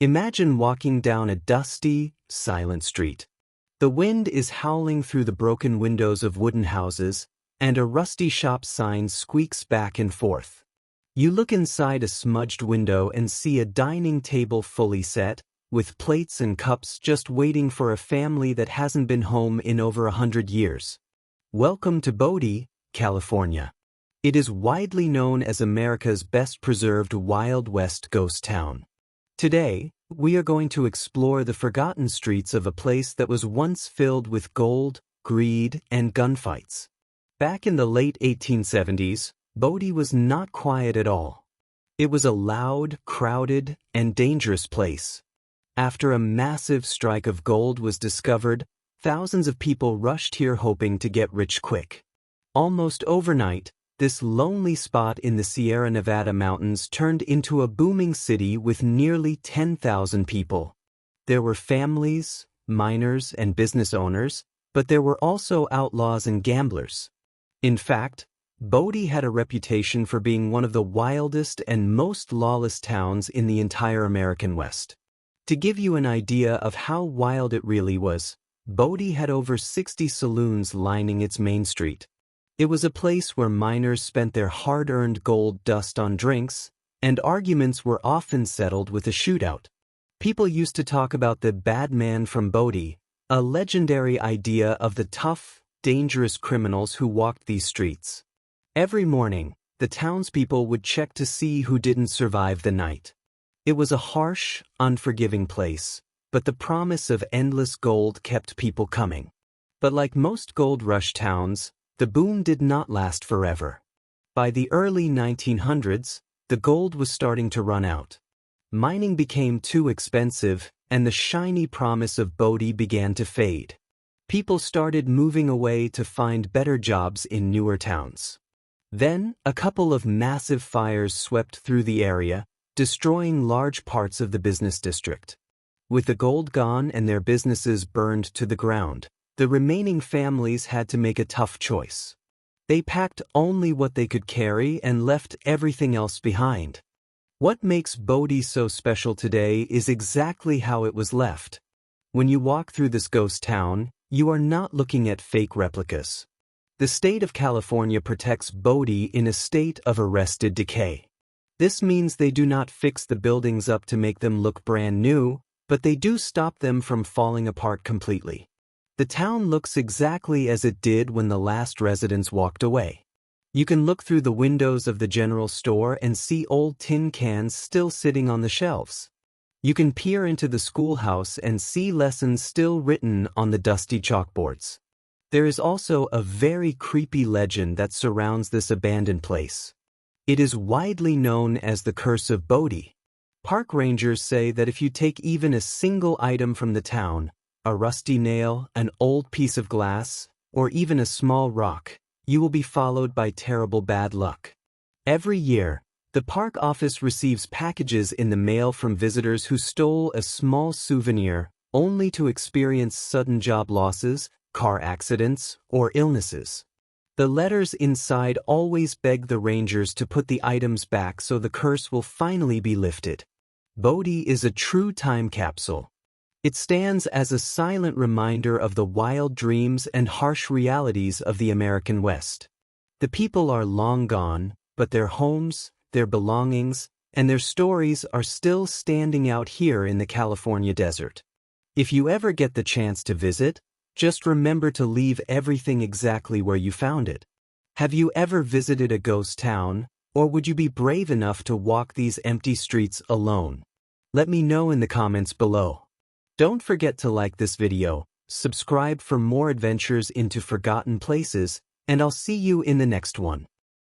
Imagine walking down a dusty, silent street. The wind is howling through the broken windows of wooden houses, and a rusty shop sign squeaks back and forth. You look inside a smudged window and see a dining table fully set, with plates and cups just waiting for a family that hasn't been home in over 100 years. Welcome to Bodie, California. It is widely known as America's best-preserved Wild West ghost town. Today, we are going to explore the forgotten streets of a place that was once filled with gold, greed, and gunfights. Back in the late 1870s, Bodie was not quiet at all. It was a loud, crowded, and dangerous place. After a massive strike of gold was discovered, thousands of people rushed here hoping to get rich quick. Almost overnight, this lonely spot in the Sierra Nevada mountains turned into a booming city with nearly 10,000 people. There were families, miners, and business owners, but there were also outlaws and gamblers. In fact, Bodie had a reputation for being one of the wildest and most lawless towns in the entire American West. To give you an idea of how wild it really was, Bodie had over 60 saloons lining its main street. It was a place where miners spent their hard-earned gold dust on drinks, and arguments were often settled with a shootout. People used to talk about the bad man from Bodie, a legendary idea of the tough, dangerous criminals who walked these streets. Every morning, the townspeople would check to see who didn't survive the night. It was a harsh, unforgiving place, but the promise of endless gold kept people coming. But like most gold rush towns, the boom did not last forever. By the early 1900s, the gold was starting to run out. Mining became too expensive, and the shiny promise of Bodie began to fade. People started moving away to find better jobs in newer towns. Then, a couple of massive fires swept through the area, destroying large parts of the business district. With the gold gone and their businesses burned to the ground, the remaining families had to make a tough choice. They packed only what they could carry and left everything else behind. What makes Bodie so special today is exactly how it was left. When you walk through this ghost town, you are not looking at fake replicas. The state of California protects Bodie in a state of arrested decay. This means they do not fix the buildings up to make them look brand new, but they do stop them from falling apart completely. The town looks exactly as it did when the last residents walked away. You can look through the windows of the general store and see old tin cans still sitting on the shelves. You can peer into the schoolhouse and see lessons still written on the dusty chalkboards. There is also a very creepy legend that surrounds this abandoned place. It is widely known as the Curse of Bodie. Park rangers say that if you take even a single item from the town, a rusty nail, an old piece of glass, or even a small rock, you will be followed by terrible bad luck. Every year, the park office receives packages in the mail from visitors who stole a small souvenir, only to experience sudden job losses, car accidents, or illnesses. The letters inside always beg the rangers to put the items back so the curse will finally be lifted. Bodie is a true time capsule. It stands as a silent reminder of the wild dreams and harsh realities of the American West. The people are long gone, but their homes, their belongings, and their stories are still standing out here in the California desert. If you ever get the chance to visit, just remember to leave everything exactly where you found it. Have you ever visited a ghost town, or would you be brave enough to walk these empty streets alone? Let me know in the comments below. Don't forget to like this video, subscribe for more adventures into forgotten places, and I'll see you in the next one.